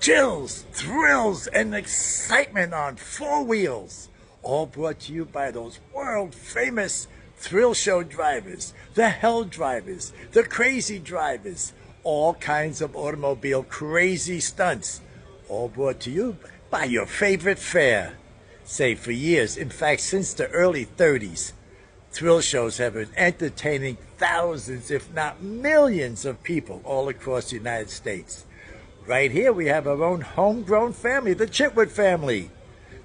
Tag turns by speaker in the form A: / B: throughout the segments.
A: chills, thrills, and excitement on four wheels. All brought to you by those world-famous thrill show drivers, the hell drivers, the crazy drivers, all kinds of automobile crazy stunts. All brought to you by your favorite fair. Say, for years, in fact, since the early 30s, thrill shows have been entertaining thousands, if not millions of people all across the United States. Right here, we have our own homegrown family, the Chitwood family.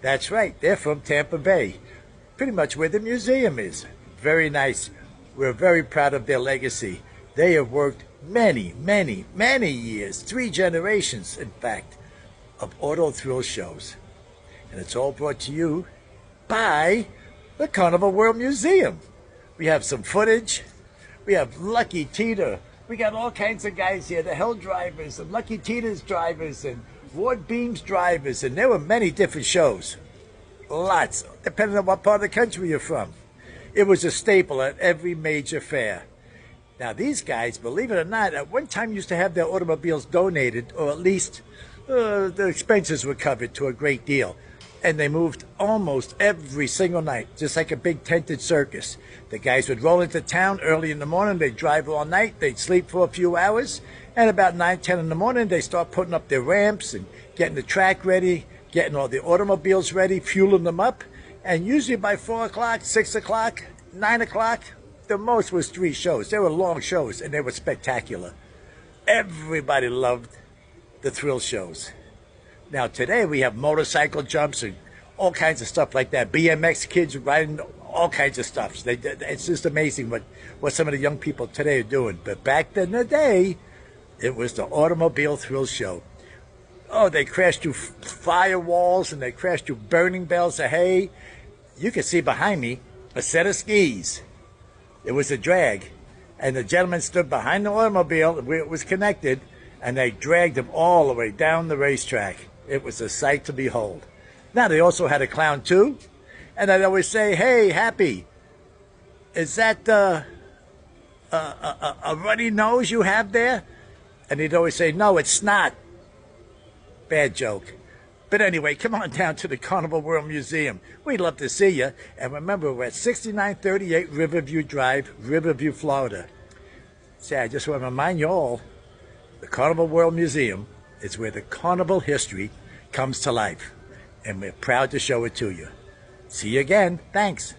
A: That's right, they're from Tampa Bay, pretty much where the museum is. Very nice. We're very proud of their legacy. They have worked many, many, many years, 3 generations, in fact, of auto thrill shows. And it's all brought to you by the Carnival World Museum. We have some footage. We have Lucky Teeter. We got all kinds of guys here, the Hell drivers, and Lucky Teeter's drivers, and Ward Beam's drivers, and there were many different shows. Lots, depending on what part of the country you're from. It was a staple at every major fair. Now these guys, believe it or not, at one time used to have their automobiles donated, or at least the expenses were covered to a great deal. And they moved almost every single night, just like a big tented circus. The guys would roll into town early in the morning, they'd drive all night, they'd sleep for a few hours, and about 9, 10 in the morning, they start putting up their ramps and getting the track ready, getting all the automobiles ready, fueling them up, and usually by 4 o'clock, 6 o'clock, 9 o'clock, the most was 3 shows. They were long shows, and they were spectacular. Everybody loved the thrill shows. Now today we have motorcycle jumps and all kinds of stuff like that. BMX kids riding all kinds of stuff. It's just amazing what some of the young people today are doing. But back in the day, it was the automobile thrill show. Oh, they crashed through firewalls and they crashed through burning bales of hay. You can see behind me a set of skis. It was a drag. And the gentleman stood behind the automobile where it was connected, and they dragged him all the way down the racetrack. It was a sight to behold. Now, they also had a clown, too. And I'd always say, hey, Happy, is that a runny nose you have there? And he'd always say, no, it's snot. Bad joke. But anyway, come on down to the Carnival World Museum. We'd love to see you. And remember, we're at 6938 Riverview Drive, Riverview, Florida. Say, I just want to remind you all, the Carnival World Museum is where the carnival history comes to life. And we're proud to show it to you. See you again. Thanks.